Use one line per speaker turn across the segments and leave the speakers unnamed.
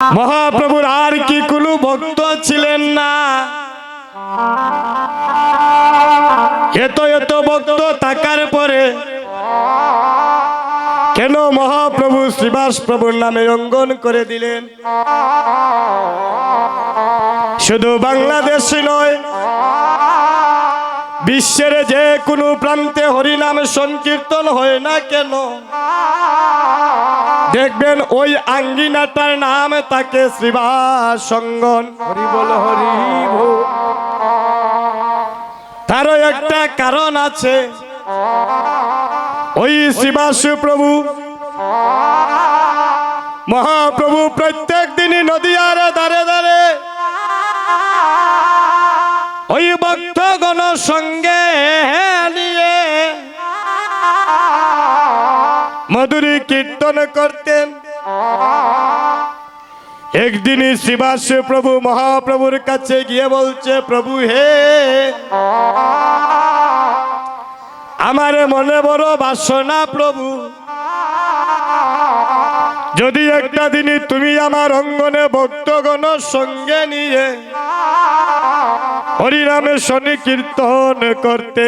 মহাপ্রভুর আর কি কোনো ভক্ত ছিলেন না? এত এত ভক্ত থাকার পরে কেন মহাপ্রভু শ্রীবাস প্রভুর নামে অঙ্গন করে দিলেন? শুধু বাংলাদেশে নয়, বিশ্বের যে কোনো প্রান্তে হরিনাম সংকীর্তন হয় না কেন, দেখবেন ওই আঙ্গিনাটার নাম তাকে শ্রীবাস অঙ্গন। হরি বল হরি বল। তারও একটা কারণ আছে। ওই শ্রীবাস প্রভু মহাপ্রভু প্রত্যেক দিনই নদীয়ার ধারে ধারে ওই ভক্তগণ সঙ্গে নিয়ে মধুরী কীর্তন করতেন। একদিনই শ্রীবাস প্রভু মহাপ্রভুর কাছে গিয়ে বলছে, প্রভু হে, আমার মনে বড় বাসনা প্রভু, যদি একটা দিনই তুমি আমার অঙ্গনে ভক্তগণ সঙ্গে নিয়ে হরিনামে শনি কীর্তন করতে।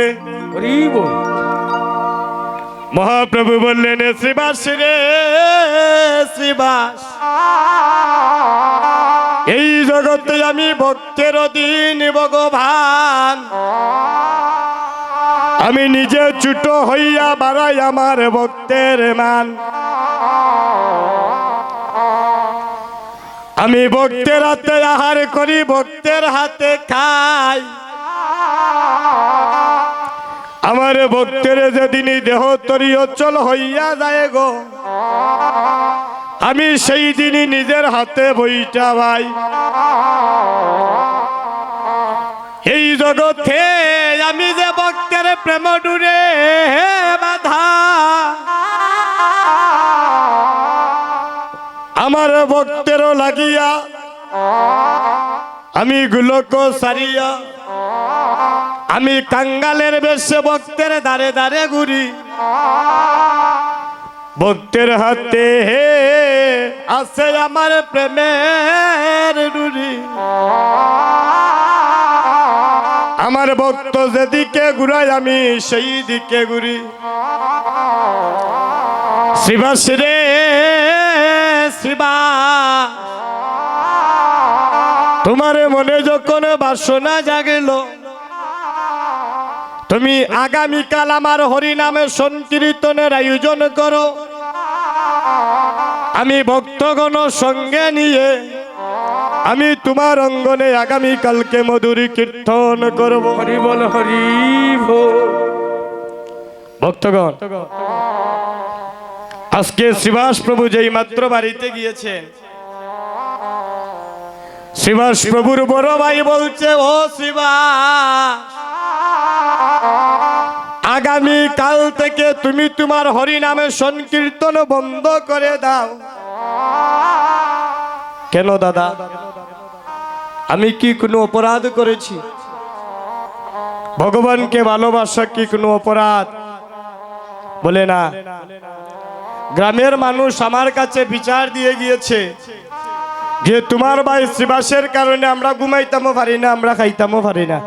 মহাপ্রভু বললেন, শ্রীবাস রে শ্রীবাস, এই জগতে আমি ভক্তের অধীন ভগবান, আমি নিজে ছোট হইয়া বাড়াই আমার ভক্তের মান। আমি ভক্তের হাতে আহার করি, ভক্তের হাতে খাই। আমার ভক্তের যেদিনই দেহ তরি অচল হইয়া যায় গো, আমি সেই দিনই নিজের হাতে বইটা ভাই। এই জগতে আমি যে ভক্তের প্রেম ডুরে বাধা, আমার ভক্তেরও লাগিয়া আমি গুলোক সারিয়া আমি কাঙ্গালের বেশে ভক্তের দাঁড়ে দাঁড়ে ঘুরি। ভক্তের হাতে হে আছে আমার প্রেমের ডুরি, আমার ভক্ত যেদিকে ঘুরাই আমি সেই দিকে ঘুরি। শ্রীবাস রে শ্রীবাস, তোমার মনে যখন বাসনা জাগিল, তুমি আগামীকাল আমার হরিনামে সংকীর্তনের আয়োজন করো। আমি ভক্তগণ সঙ্গে নিয়ে আমি তোমার অঙ্গনে আগামীকালকে মধুরী কীর্তন করব। হরি বল হরি বল। ভক্তগণ, আজকে শ্রীবাস প্রভু যেই মাত্র বাড়িতে গিয়েছেন, শ্রীবাস প্রভুর বড় ভাই বলছে, ও শ্রীবাস, আগামী কাল থেকে তুমি তোমার হরিনামে সংকীর্তন বন্ধ করে দাও। কেন দাদা, আমি কি কোনো অপরাধ করেছি? ভগবানকে ভালোবাসা কি কোনো অপরাধ? বলে না। গ্রামের মানুষ আমার কাছে বিচার দিয়ে গিয়েছে যে তোমার ভাই শ্রীবাসের কারণে আমরা ঘুমাইতামও পারি না, আমরা খাইতামও পারি না।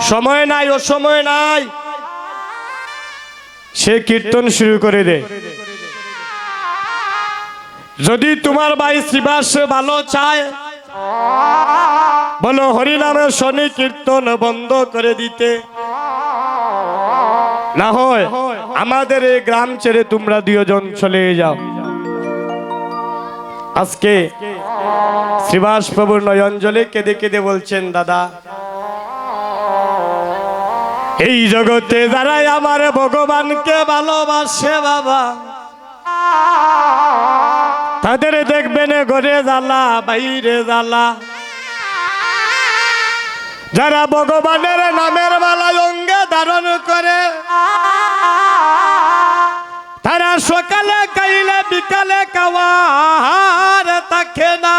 সময় নাই, অসময় নাই, সে কীর্তন শুরু করে দে। যদি তোমার ভাই শ্রীবাস ভালো চায়, বলো হরিনামে শনি কীর্তন বন্ধ করে দিতে। না হয় আমাদের এই গ্রাম ছেড়ে তোমরা দুজন চলে যাও। আজকে শ্রীবাস প্রভুর নয়ন জলে কেঁদে কেঁদে বলছেন, দাদা, এই জগতে যারাই আমার ভগবানকে ভালোবাসে বাবা, তাদের দেখবেন ঘরে জ্বালা বাইরে জ্বালা। যারা ভগবানের নামের মালা অঙ্গে ধারণ করে, তারা সকালে খাইলে বিকালে খাওয়ার থাকে না।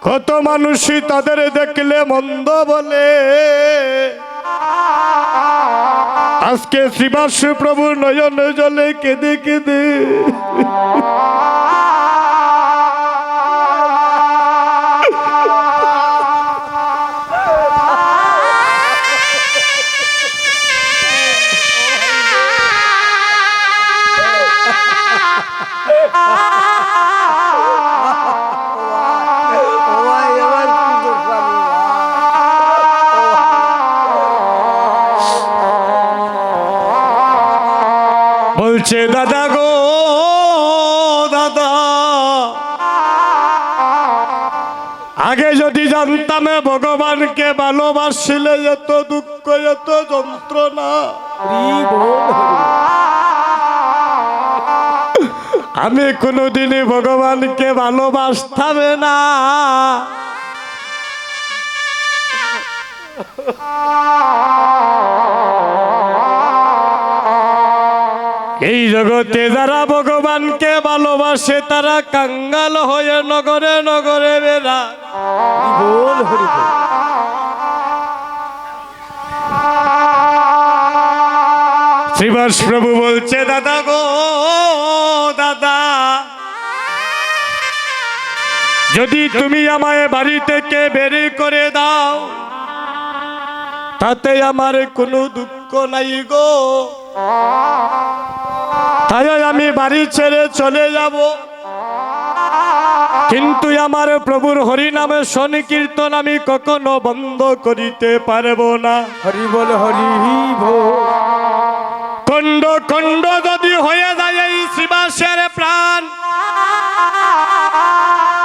কত মানুষই তাদের দেখলে মন্দ বলে, আজকে শ্রীবাস প্রভুর নয়ন জলে কেঁদে কেঁদে বলছে, দাদা গো দাদা, আগে যদি জানতাম ভগবানকে ভালোবাসলে এত দুঃখ এত যন্ত্রণা, আমি কোনোদিনই ভগবানকে ভালোবাসতাম না। এই জগতে যারা ভগবানকে ভালোবাসে তারা কাঙ্গাল হয়ে নগরে নগরে বেড়ায়। শ্রীবাস প্রভু বলছে, দাদা গো দাদা, যদি তুমি আমায় বাড়ি থেকে বের করে দাও তাতে আমার কোনো দুঃখ নাই গো, তাই আমি বাড়ি ছেড়ে চলে যাব, কিন্তু আমার প্রভুর হরি নামে সংকীর্তন আমি কখনো বন্ধ করিতে পারব না।
হরি বল হরি বল।
খণ্ড খণ্ড যদি হয়ে যায় এই শ্রীবাসের প্রাণ,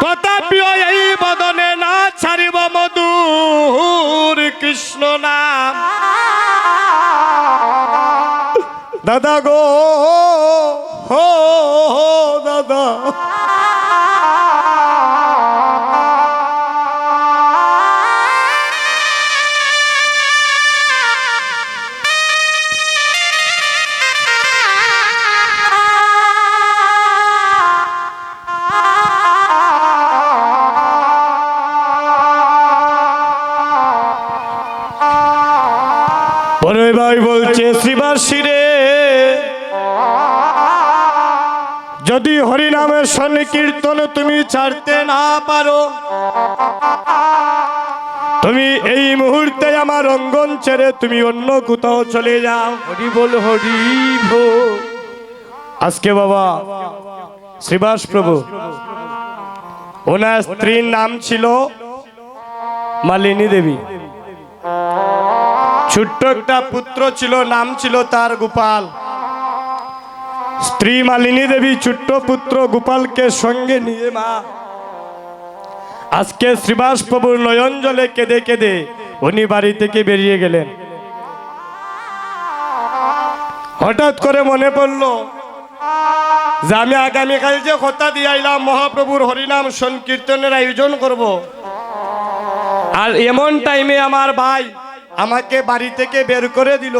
তথাপিও এই বদনে না ছাড়িব মধুর কৃষ্ণ নাম। দাদা গো হো দাদা, বড় ভাই বলছে, শ্রীবাসী রে, যদি হরিনামের সংকীর্তন তুমি ছাড়তে না পারো, তুমি এই মুহূর্তে আমার অঙ্গন ছেড়ে তুমি অন্য কোথাও চলে যাও।
হরি বল হরি বল।
আজকে বাবা শ্রীবাস প্রভু, ওনার স্ত্রীর নাম ছিল মালিনী দেবী, ছোট্ট একটা পুত্র ছিল, নাম ছিল তার গোপাল। স্ত্রী মালিনী দেবী ছোট্ট পুত্র গোপালকে সঙ্গে নিয়ে মা আজকে শ্রীবাস প্রভুর নয়ন জলে কেঁদে কেঁদে উনি বাড়ি থেকে বেরিয়ে গেলেন। হঠাৎ করে মনে পড়লো যে আমি আগামীকাল যে কথা দিয়ে আইলাম মহাপ্রভুর হরিনাম সংকীর্তনের আয়োজন করব, আর এমন টাইমে আমার ভাই আমাকে বাড়ি থেকে বের করে দিল।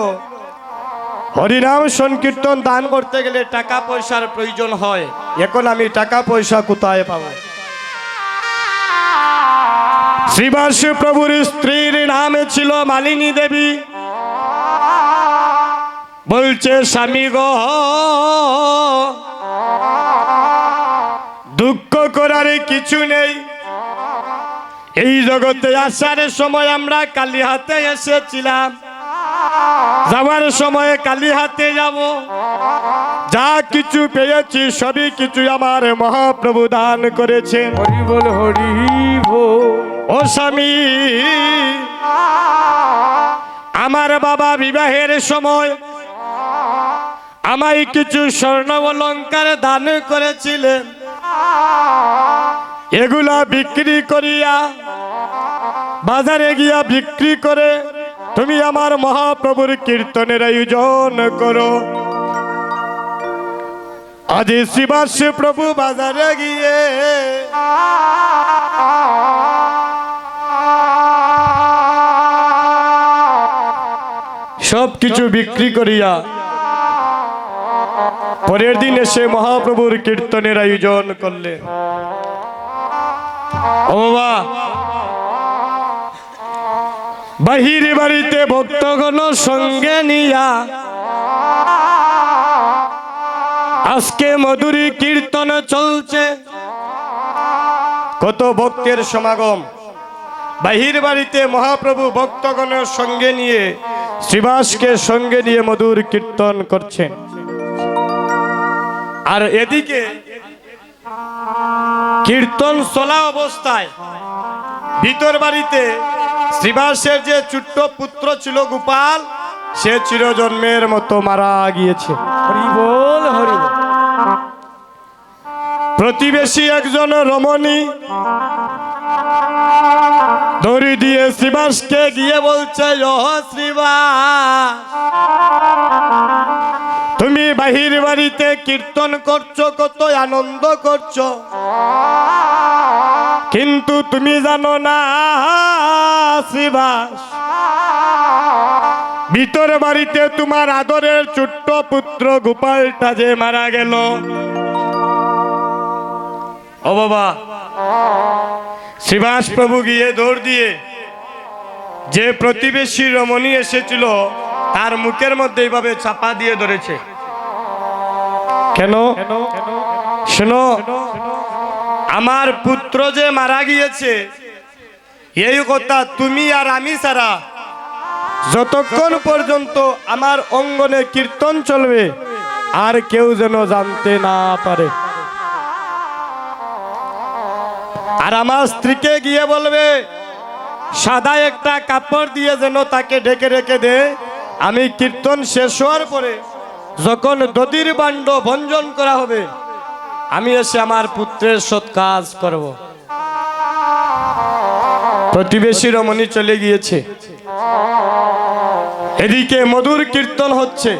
হরিনাম সংকীর্তন দান করতে গেলে টাকা পয়সার প্রয়োজন হয়, এখন আমি টাকা পয়সা কোথায় পাব? শ্রীবাস প্রভুর স্ত্রীর নাম ছিল মালিনী দেবী। বলছে, স্বামী গো, দুঃখ করার কিছু নেই, এই জগতে আসার সময় আমরা কালীহাতে এসেছিলাম, যাওয়ার সময় কালীহাতে যাব, যা কিছু পেয়েছি সবই কিছু আমার মহাপ্রভু দান করেছেন।
হরি বল হরি বল।
ও স্বামী, আমার বাবা বিবাহের সময় আমায় কিছু স্বর্ণ অলংকার দান করেছিলেন, এগুলা বিক্রি করিয়া বাজারে গিয়া বিক্রি করে তুমি আমার মহাপ্রভুর কীর্তনের আয়োজন করো। আজ শ্রীবাস প্রভু বাজারে গিয়ে সব কিছু বিক্রি করিয়া পরের দিন এসে মহাপ্রভুর কীর্তনের আয়োজন করলে। ও বাবা, বাহির বাড়িতে ভক্তগণ সঙ্গে নিয়া আজকে মধুরী কীর্তন চলছে, কত ভক্তের সমাগম। বাহির বাড়িতে মহাপ্রভু ভক্তগণের সঙ্গে নিয়ে শ্রীবাসকে সঙ্গে নিয়ে মধুর কীর্তন করছেন। আর এদিকে কীর্তন চলা অবস্থায় ভিতর বাড়িতে শ্রীবাসের যে ছোট্ট পুত্র ছিল গোপাল, সে চিরজন্মের মতো মারা গিয়েছে।
হরি বল হরি বল।
প্রতিবেশী একজন রমণী দড়ি দিয়ে শ্রীবাসকে গিয়ে বলছে, ও শ্রীবাস, তুমি বাহির বাড়িতে কীর্তন করছো, কত আনন্দ করছো, কিন্তু তুমি জানো না শ্রীবাস, ভিতর বাড়িতে তোমার আদরের ছোট্ট পুত্র গোপালটা যে মারা গেল। ও বাবা, শ্রীবাস প্রভু গিয়ে দৌড় দিয়ে যে প্রতিবেশী রমণী এসেছিল তার মুখের মধ্যে এইভাবে চাপা দিয়ে ধরেছে। কেন? শোনো, আমার পুত্র যে মারা গিয়েছে এই কথা তুমি আর আমি ছাড়া যতক্ষণ পর্যন্ত আমার অঙ্গনে কীর্তন চলবে আর কেউ যেন জানতে না পারে। আর আমার স্ত্রীকে গিয়ে বলবে সাদা একটা কাপড় দিয়ে যেন তাকে ঢেকে রেখে দে। আমি কীর্তন শেষ হওয়ার পরে যখন দধির বাণ্ড ভঞ্জন করা হবে আমি এসে আমার পুত্রের সৎ কাজ করব। প্রতিবেশী রমণী চলে গিয়েছে, এদিকে মধুর কীর্তন হচ্ছে।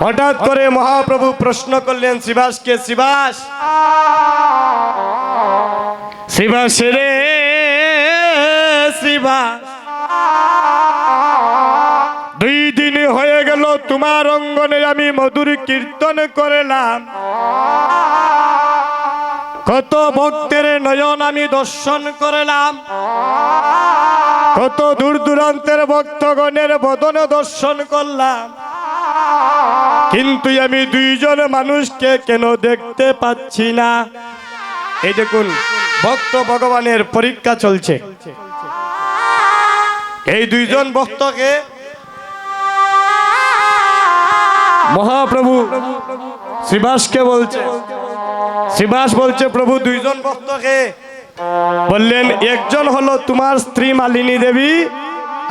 হঠাৎ করে মহাপ্রভু প্রশ্ন করলেন শ্রীবাসকে, শ্রীবাস, শ্রীবাস রে শ্রীবাস, 2 দিন হয়ে গেল তোমার অঙ্গনে আমি মধুর কীর্তন করলাম, কত ভক্তের নয়ন আমি দর্শন করলাম, কত দূর দূরান্তের ভক্তগণের বদন দর্শন করলাম, কিন্তু আমি 2 জন মানুষকে কেন দেখতে পাচ্ছি না? এই দেখুন, ভক্ত ভগবানের পরীক্ষা চলছে। এই 2 জন ভক্তকে মহাপ্রভু শ্রীবাসকে বলছে, শ্রীবাস বলছে, প্রভু 2 জন ভক্তকে বললেন, একজন হলো তোমার স্ত্রী মালিনী দেবী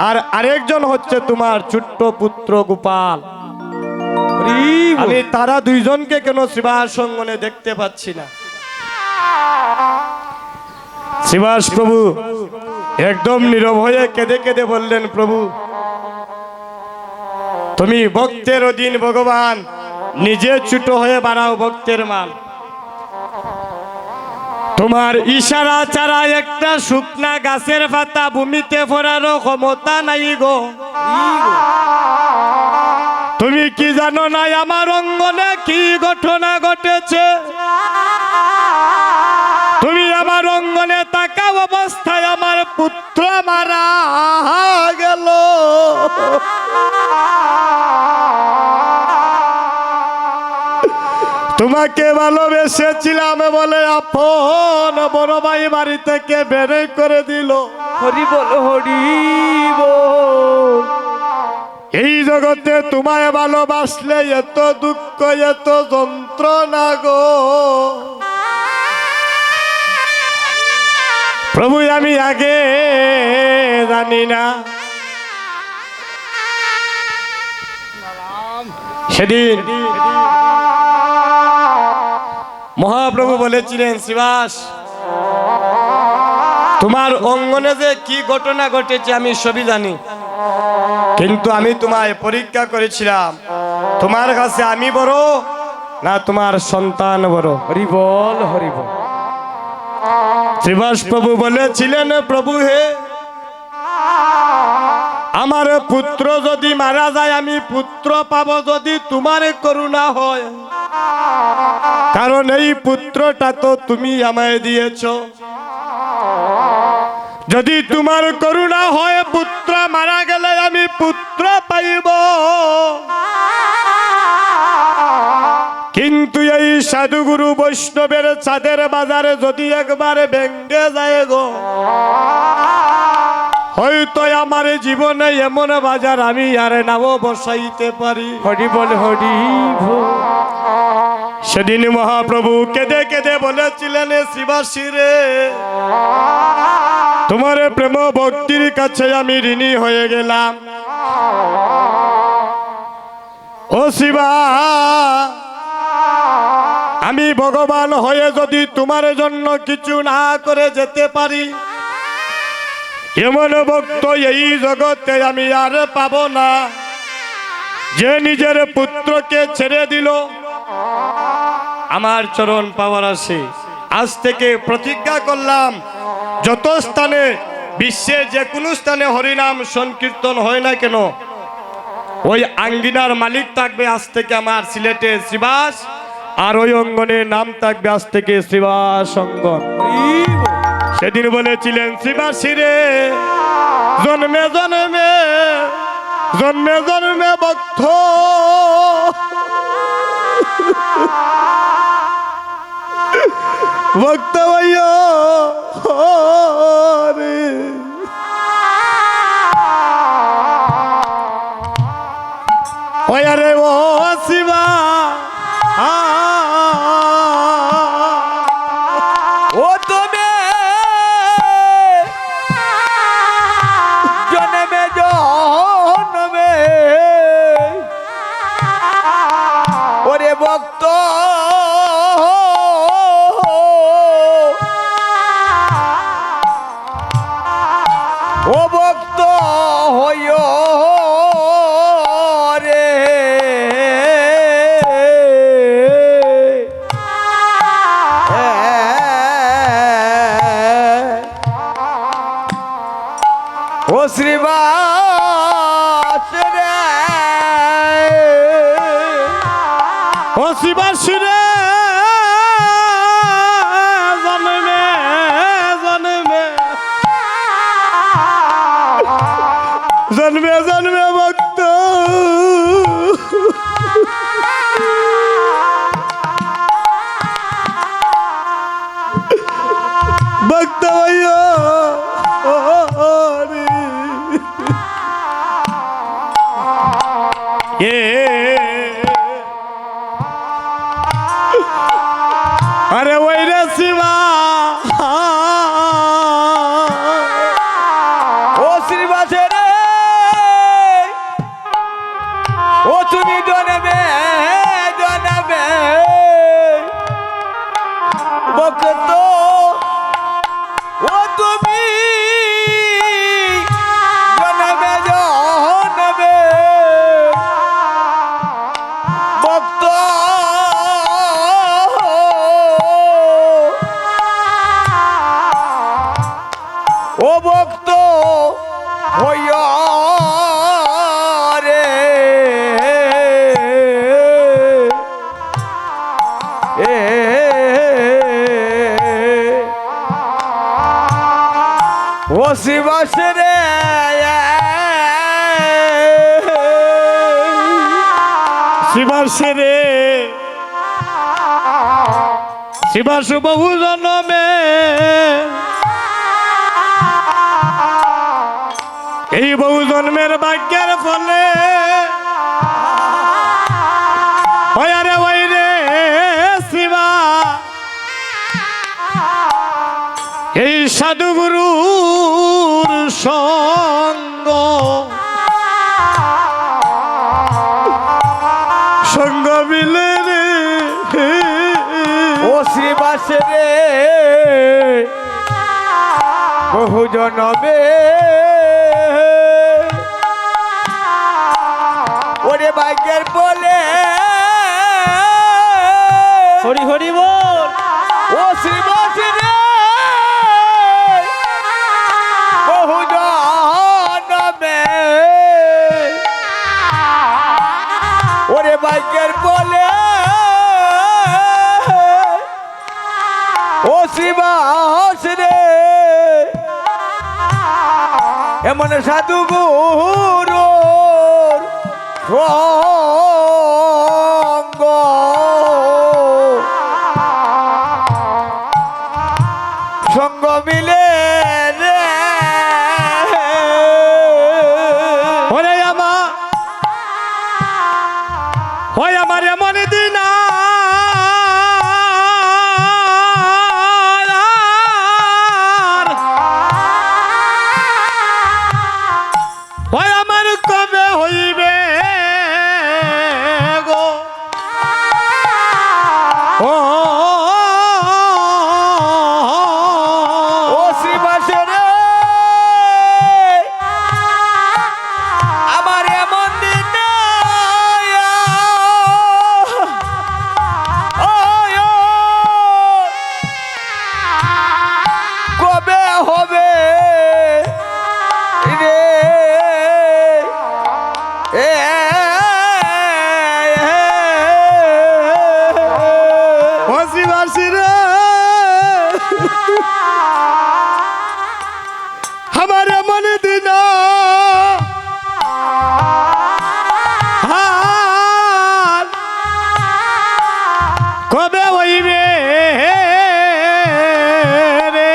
আর আরেকজন হচ্ছে তোমার ছোট্ট পুত্র গোপাল। আমি তারা 2 জনকে কেন শ্রীবাস অঙ্গনে দেখতে পাচ্ছি না? শ্রীবাস প্রভু একদম নীরব হয়ে কেঁদে কেঁদে বললেন, প্রভু তুমি ভক্তের অধীন ভগবান, নিজে ছোট হয়ে বাড়াও ভক্তের মান। তোমার ইশারা ছাড়া একটা শুকনা গাছের পাতা ভূমিতে পড়ারও ক্ষমতা নাই গো। তুমি কি জানো না আমার অঙ্গনে কি ঘটনা ঘটেছে? তুমি আমার অঙ্গনে থাকা অবস্থায় আমার পুত্র মারা গেল। তোমাকে ভালোবেসেছিলাম বলে আপন বড় ভাই বাড়ি থেকে বের করে দিল।
হরি বল হরি বল।
এই জগতে তোমায় ভালোবাসলে এত দুঃখ এত যন্ত্রণা গো। প্রভু আমি আগে জানি না। সেদিন মহাপ্রভু বলেছিলেন, শ্রীবাস তোমার অঙ্গনে যে কি ঘটনা ঘটেছে আমি সবই জানি, কিন্তু আমি তোমায় পরীক্ষা করেছিলাম তোমার কাছে আমি বড় না তোমার সন্তান বড়।
হরি বল হরি বল।
শ্রীবাস প্রভু বলেছিলেন, প্রভু হে আমার পুত্র যদি মারা যায় আমি পুত্র পাবো যদি তোমার করুণা হয়, কারণ এই পুত্রটা তো তুমি আমায় দিয়েছ। যদি তোমার করুণা হয় পুত্র মারা গেলে আমি পুত্র পাইব, কিন্তু এই সাধুগুরু বৈষ্ণবের চাঁদের বাজারে যদি একবার ভেঙ্গে যায় গো, হয়তো আমার জীবনে এমন বাজার আমি আর নাও বসাইতে পারি।
হরি বল হরি বল।
সেদিন মহাপ্রভু কেঁদে কেঁদে বলেছিলেন, শিবাসী রে, তোমার প্রেম ভক্তির কাছে আমি ঋণী হয়ে গেলাম। ও শিবা, আমি ভগবান হয়ে যদি তোমার জন্য কিছু না করে যেতে পারি, এমন ভক্ত এই জগতে আমি আর পাবো না, যে নিজের পুত্রকে ছেড়ে দিল আমার চরণ পাওয়ার আসে। আজ থেকে প্রতিজ্ঞা করলাম, যত স্থানে, বিশ্বের যে কোনো স্থানে হরিনাম সংকীর্তন হয় না কেন, ওই আঙ্গিনার মালিক থাকবে আজ থেকে আমার সিলেটে শ্রীবাস, আর ওই অঙ্গনের নাম থাকবে আজ থেকে শ্রীবাস অঙ্গন। সেদিন বলেছিলেন, শ্রীবাসী রে, জন্মে জন্মে জন্মে জন্মে ভক্ত, ভক্ত ভাইয়া রে, ওরে ও শিবা,
ও তুমি জন্মে জন্মে ওরে ভক্ত, ও ভক্ত হইও রে, ও শ্রীবাস রে,
ও শিবাসী রে, জন্মে জন্মে জন্মে জন্মে ভক্ত, ভক্ত ভাইয়া রে, আরে ওই রে শিবা,
ও শ্রীবাস রে, ও তুমি জন্মে জন্মে ভক্ত, ও তুমি জন্মে জন্মে ভক্ত, ও ভক্ত হইয়া রে, ও শিবাস রে,
শিবাসী রে, শিবাস বহু জন্মে এই বহু জন্মের ভাগ্যের ফলে, ওরে ওই রে শিবা, এই সাধুগুরুর সঙ্গ, সঙ্গ মিলে রে,
ও শ্রীবাস রে, বহু জনমে ওরে ভাগ্যের বলে, হরি হরি বল, ও শ্রীবাস রে, বহু জনমে ওরে ভাগ্যের বলে, ও শিবাস রে, এমন সাধু গুরুর সঙ্গ সঙ্গ মিলে রে
ওরে আমার হয় আমার এমন দিন হয় আমার কবে হইবে গো ও
ও শ্রীবাসে রে আমার এমন দিন কবে হবে রে
হসিবাসি রে আমার এমন দিন কবে হইবে রে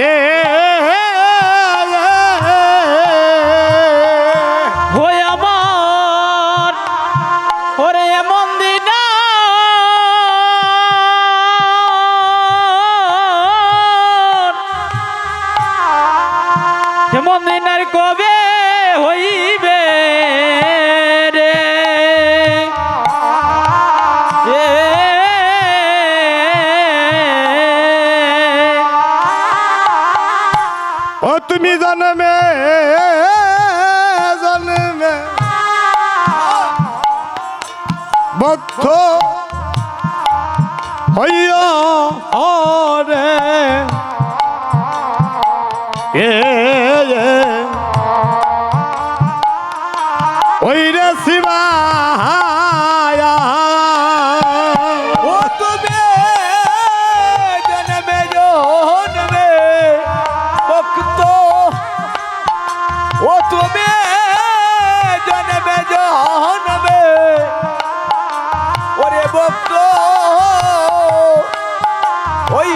এ
হয়ে আমার ওরে এমন দিন এমন দিন আর কবে হইবে রে
ও তুমি জন্মে জন্মে ভক্ত হইয়া রে এ ওই রে শিবায়া
ও তুমি জন্মে জন্মে ভক্ত ও তুমি জন্মে জন্মে ওরে ভক্ত ওই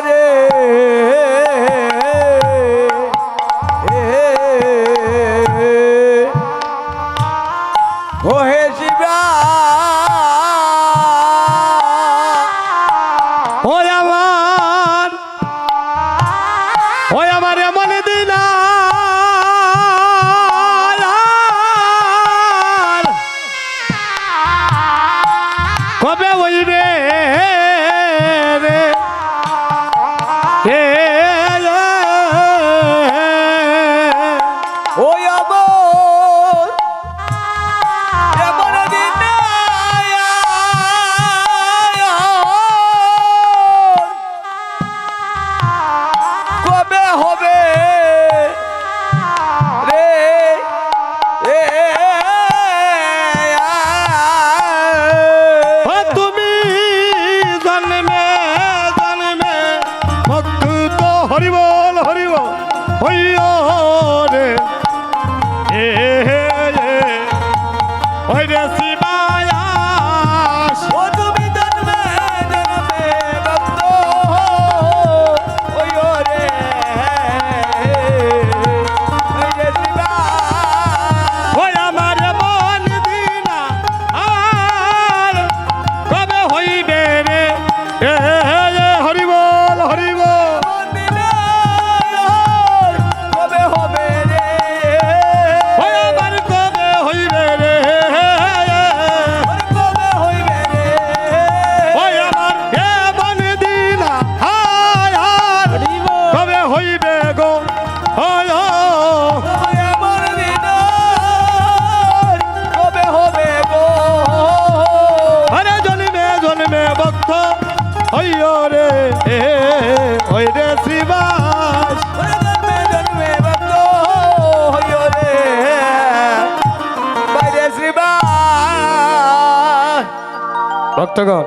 রে ও হে শিবা
ওই আমার এমন দিন কবে হইবে রে এ
ওই আমার এমন দিন কবে হবে রে
ও তুমি জন্মে জন্মে ভক্ত তো হরিবল হরিবল হইয়া রে এ ওই রে শিবায়া
ও তুমি জন্মে জন্মে ভক্ত ওই রে ওই রে শিবা
ওই আমার মন দিনা আর কবে হইবে রে এ হরিবল হরিবল
কবে হবে রে
ওই আমার কবে হইবে রে
কবে হইবে রে
ওই আমার মন দিনা আর কবে হইবে গো হয়
এমন দিন কবে হবে গো
আরে জন্মে জন্মে ভক্ত হইয় রে ওই রে শিবাস
জন্মে জন্মে ভক্ত হইও রে বাইরে শ্রীবা
ভক্তগণ